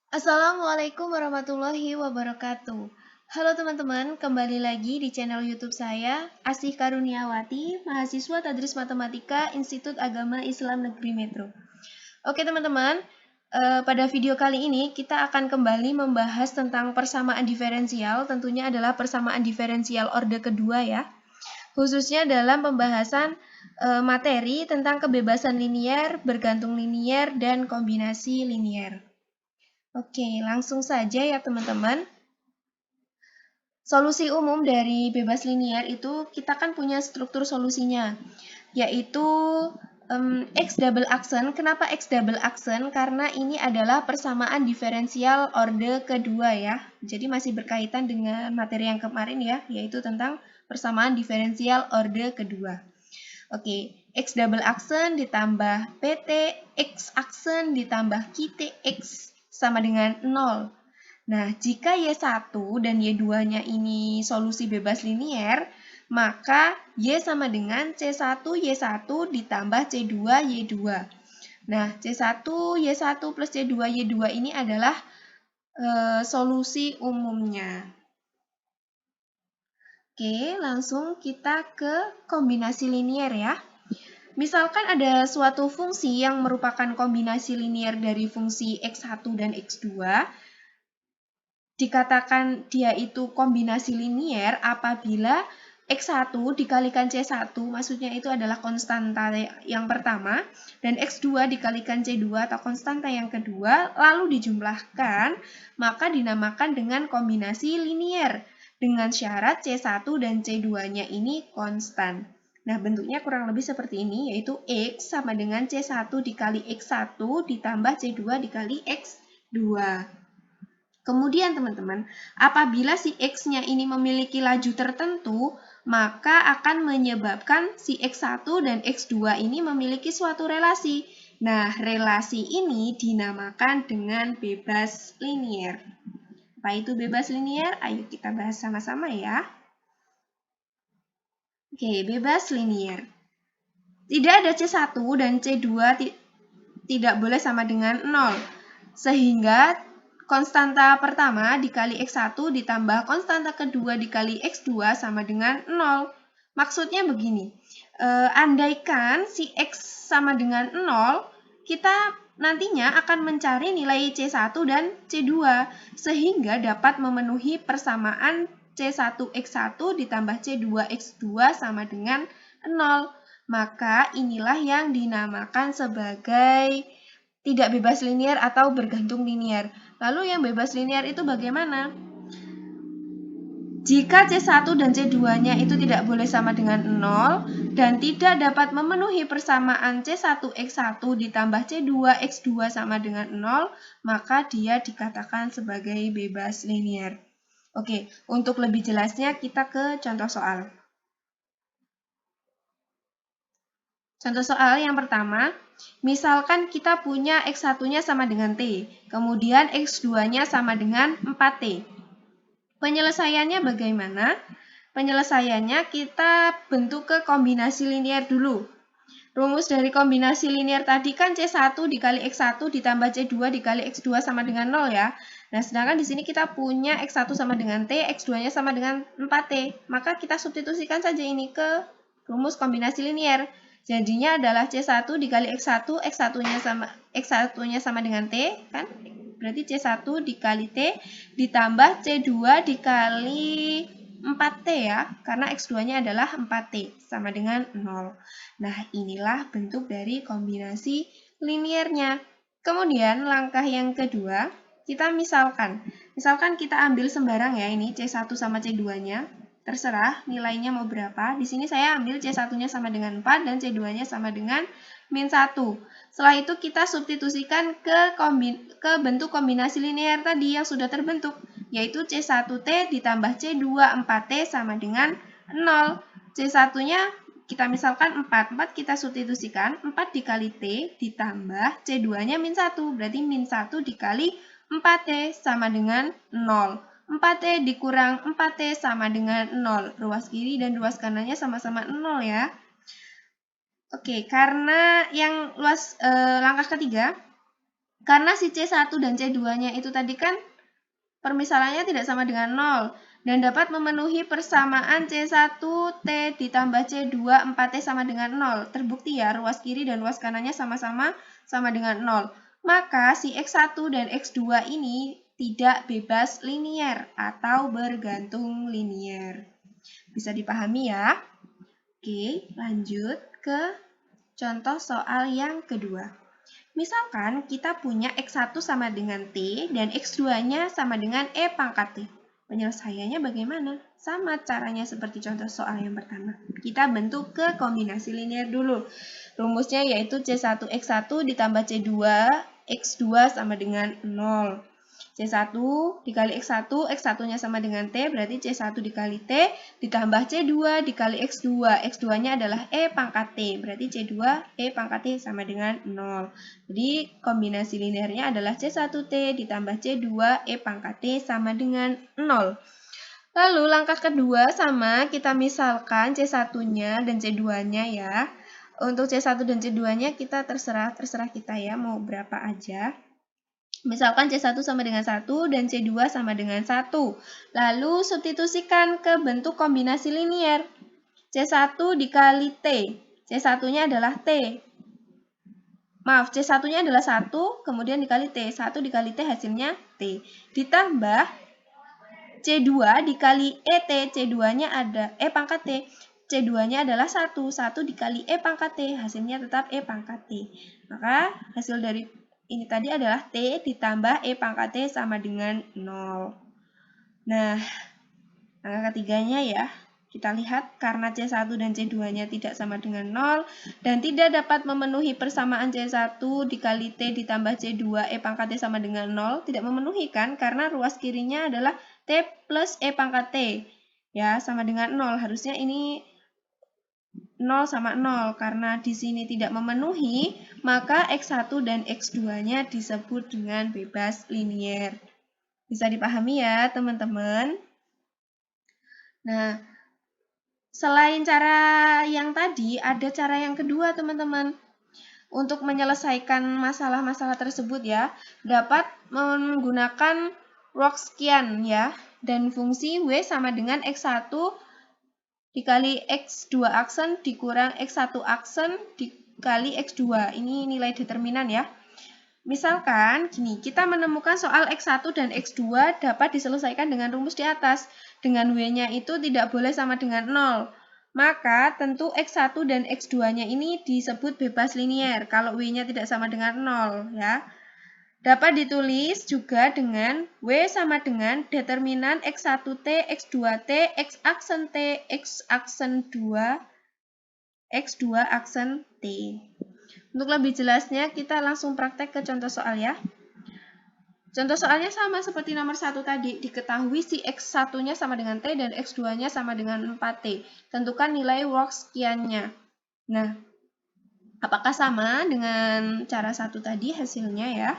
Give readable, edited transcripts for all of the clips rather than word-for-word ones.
Assalamualaikum warahmatullahi wabarakatuh. Halo teman-teman, kembali lagi di channel YouTube saya, Asih Karuniawati, mahasiswa Tadris Matematika Institut Agama Islam Negeri Metro. Oke teman-teman, pada video kali ini kita akan kembali membahas tentang persamaan diferensial, tentunya adalah persamaan diferensial orde kedua ya, khususnya dalam pembahasan materi tentang kebebasan linier, bergantung linier, dan kombinasi linier. Oke, langsung saja ya teman-teman. Solusi umum dari bebas linier itu kita kan punya struktur solusinya, yaitu X double aksen. Kenapa X double aksen? Karena ini adalah persamaan diferensial orde kedua ya. Jadi masih berkaitan dengan materi yang kemarin ya, yaitu tentang persamaan diferensial orde kedua. Oke, X double aksen ditambah PT, X aksen ditambah QT X sama dengan 0. Nah, jika Y1 dan Y2-nya ini solusi bebas linier, maka Y sama dengan C1 Y1 ditambah C2 Y2. Nah, C1 Y1 plus C2 Y2 ini adalah solusi umumnya. Oke, langsung kita ke kombinasi linier ya. Misalkan ada suatu fungsi yang merupakan kombinasi linier dari fungsi X1 dan X2, dikatakan dia itu kombinasi linier apabila X1 dikalikan C1, maksudnya itu adalah konstanta yang pertama, dan X2 dikalikan C2 atau konstanta yang kedua, lalu dijumlahkan, maka dinamakan dengan kombinasi linier, dengan syarat C1 dan C2-nya ini konstan. Nah, bentuknya kurang lebih seperti ini, yaitu X sama dengan C1 dikali X1 ditambah C2 dikali X2. Kemudian teman-teman, apabila si X-nya ini memiliki laju tertentu, maka akan menyebabkan si X1 dan X2 ini memiliki suatu relasi. Nah, relasi ini dinamakan dengan bebas linier. Apa itu bebas linier? Ayo kita bahas sama-sama ya. Oke, bebas linier. Tidak ada C1 dan C2 tidak boleh sama dengan 0. Sehingga konstanta pertama dikali X1 ditambah konstanta kedua dikali X2 sama dengan 0. Maksudnya begini, andaikan si X sama dengan 0, kita nantinya akan mencari nilai C1 dan C2, sehingga dapat memenuhi persamaan C1X1 ditambah C2X2 sama dengan 0. Maka inilah yang dinamakan sebagai tidak bebas linier atau bergantung linier. Lalu yang bebas linier itu bagaimana? Jika C1 dan C2-nya itu tidak boleh sama dengan 0 dan tidak dapat memenuhi persamaan C1X1 ditambah C2X2 sama dengan 0, maka dia dikatakan sebagai bebas linier. Oke, untuk lebih jelasnya kita ke contoh soal. Contoh soal yang pertama, misalkan kita punya X1-nya sama dengan T, kemudian X2-nya sama dengan 4T. Penyelesaiannya bagaimana? Penyelesaiannya kita bentuk ke kombinasi linier dulu. Rumus dari kombinasi linier tadi kan C1 dikali X1 ditambah C2 dikali X2 sama dengan 0 ya. Nah, sedangkan di sini kita punya X1 sama dengan T, X2-nya sama dengan 4T. Maka kita substitusikan saja ini ke rumus kombinasi linier. Jadinya adalah C1 dikali X1, X1-nya sama dengan T, kan? Berarti C1 dikali T ditambah C2 dikali 4T ya, karena X2-nya adalah 4T, sama dengan 0. Nah, inilah bentuk dari kombinasi liniernya. Kemudian, langkah yang kedua, kita misalkan kita ambil sembarang ya, ini C1 sama C2-nya. Terserah nilainya mau berapa. Di sini saya ambil C1-nya sama dengan 4 dan C2-nya sama dengan min 1. Setelah itu kita substitusikan ke bentuk kombinasi linier tadi yang sudah terbentuk, yaitu C1T ditambah C2 4T sama dengan 0. C1-nya kita misalkan 4. 4 kita substitusikan, 4 dikali T ditambah C2-nya min 1. Berarti min 1 dikali 4T sama dengan 0. 4T dikurang 4T sama dengan 0. Ruas kiri dan ruas kanannya sama-sama 0 ya. Oke, karena yang langkah ketiga, Karena si C1 dan C2-nya itu tadi kan permisalannya tidak sama dengan 0 dan dapat memenuhi persamaan C1 T ditambah C2 4T sama dengan 0. Terbukti ya, ruas kiri dan ruas kanannya sama-sama sama dengan 0. Maka si X1 dan X2 ini tidak bebas linier atau bergantung linier. Bisa dipahami ya? Oke, lanjut ke contoh soal yang kedua. Misalkan kita punya X1 sama dengan T dan X2-nya sama dengan E pangkat T. Penyelesaiannya bagaimana? Sama caranya seperti contoh soal yang pertama. Kita bentuk ke kombinasi linear dulu. Rumusnya yaitu C1X1 ditambah C2 X2 sama dengan 0. C1 dikali X1, X1-nya sama dengan T, berarti C1 dikali T, ditambah C2 dikali X2. X2-nya adalah E pangkat T, berarti C2 E pangkat T sama dengan 0. Jadi kombinasi linearnya adalah C1T ditambah C2 E pangkat T sama dengan 0. Lalu langkah kedua sama, kita misalkan C1-nya dan C2-nya ya. Untuk C1 dan C2-nya kita terserah kita ya, mau berapa aja. Misalkan C1 sama dengan 1 dan C2 sama dengan 1. Lalu substitusikan ke bentuk kombinasi linier. C1 dikali T. C1-nya adalah T. Maaf, C1-nya adalah 1, kemudian dikali T. 1 dikali T hasilnya T. Ditambah C2 dikali ET. C2-nya ada E pangkat T. C2-nya adalah 1. 1 dikali E pangkat T. Hasilnya tetap E pangkat T. Maka hasil dari ini tadi adalah T ditambah E pangkat T sama dengan 0. Nah, angka ketiganya ya, kita lihat karena C1 dan C2-nya tidak sama dengan 0 dan tidak dapat memenuhi persamaan C1 dikali T ditambah C2 E pangkat T sama dengan 0, tidak memenuhi kan, karena ruas kirinya adalah T plus E pangkat T. Ya, sama dengan 0. Harusnya ini 0 sama 0. Karena di sini tidak memenuhi, maka X1 dan X2-nya disebut dengan bebas linier. Bisa dipahami ya, teman-teman? Nah, selain cara yang tadi, ada cara yang kedua, teman-teman. Untuk menyelesaikan masalah-masalah tersebut ya, dapat menggunakan Wrotskian ya, dan fungsi W sama dengan X1 dikali X2 aksen dikurang X1 aksen dikali X2. Ini nilai determinan ya. Misalkan gini, kita menemukan soal X1 dan X2 dapat diselesaikan dengan rumus di atas. Dengan W-nya itu tidak boleh sama dengan 0. Maka tentu X1 dan X2-nya ini disebut bebas linier kalau W-nya tidak sama dengan 0 ya. Dapat ditulis juga dengan W sama dengan determinan X1T, X2T, X aksen T, X aksen 2, X2 aksen T. Untuk lebih jelasnya, kita langsung praktek ke contoh soal ya. Contoh soalnya sama seperti nomor 1 tadi. Diketahui si X1-nya sama dengan T dan X2-nya sama dengan 4T. Tentukan nilai Wrotskian-nya. Nah, apakah sama dengan cara 1 tadi hasilnya ya?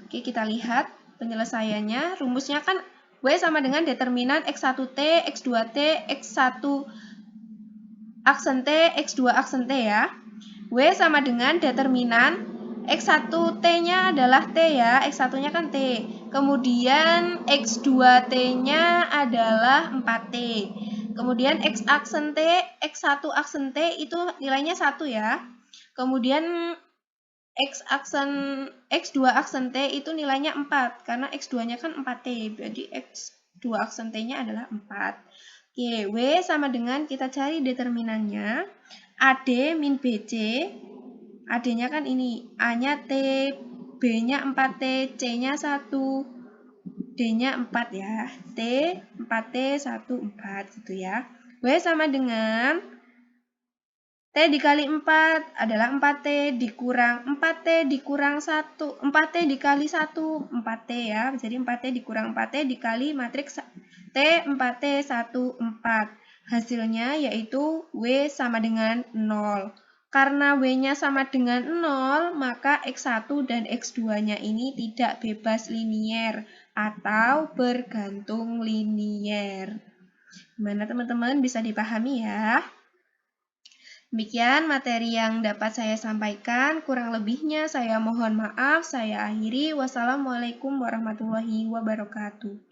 Oke, kita lihat penyelesaiannya. Rumusnya kan W sama dengan determinan X1T, X2T, X1 aksen T, X2 aksen T ya. W sama dengan determinan X1T-nya adalah T ya, X1-nya kan T. Kemudian X2T-nya adalah 4T. Kemudian X aksen T, X1 aksen T itu nilainya 1 ya. Kemudian X2 aksen T itu nilainya 4, karena X2-nya kan 4T, jadi X2 aksen T-nya adalah 4. Oke, W sama dengan kita cari determinannya, AD min BC, AD-nya kan ini, A-nya T, B-nya 4T, C-nya 1, D-nya 4 ya, T, 4T, 1, 4 gitu ya. W sama dengan T dikali 4 adalah 4T dikurang 4T dikurang 1, 4T dikali 1, 4T ya. Jadi 4T dikurang 4T dikali matriks T, 4T, 1, 4. Hasilnya yaitu W sama dengan 0. Karena W-nya sama dengan 0, maka X1 dan X2-nya ini tidak bebas linier atau bergantung linier. Gimana teman-teman, bisa dipahami ya? Demikian materi yang dapat saya sampaikan. Kurang lebihnya saya mohon maaf. Saya akhiri. Wassalamualaikum warahmatullahi wabarakatuh.